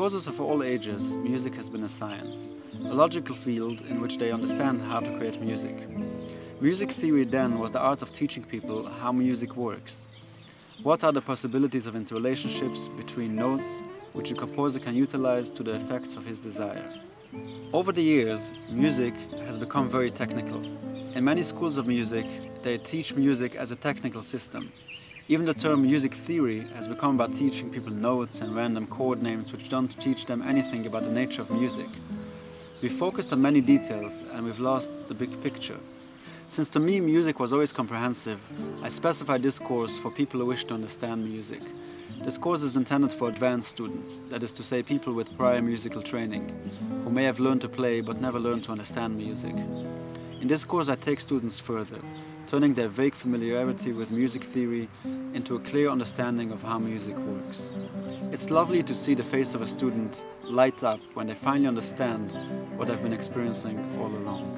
composers of all ages, music has been a science, a logical field in which they understand how to create music. Music theory then was the art of teaching people how music works. What are the possibilities of interrelationships between notes which a composer can utilize to the effects of his desire? Over the years, music has become very technical. In many schools of music, they teach music as a technical system. Even the term music theory has become about teaching people notes and random chord names which don't teach them anything about the nature of music. We've focused on many details and we've lost the big picture. Since to me music was always comprehensive, I specified this course for people who wish to understand music. This course is intended for advanced students, that is to say people with prior musical training, who may have learned to play but never learned to understand music. In this course I take students further, turning their vague familiarity with music theory into a clear understanding of how music works. It's lovely to see the face of a student light up when they finally understand what they've been experiencing all along.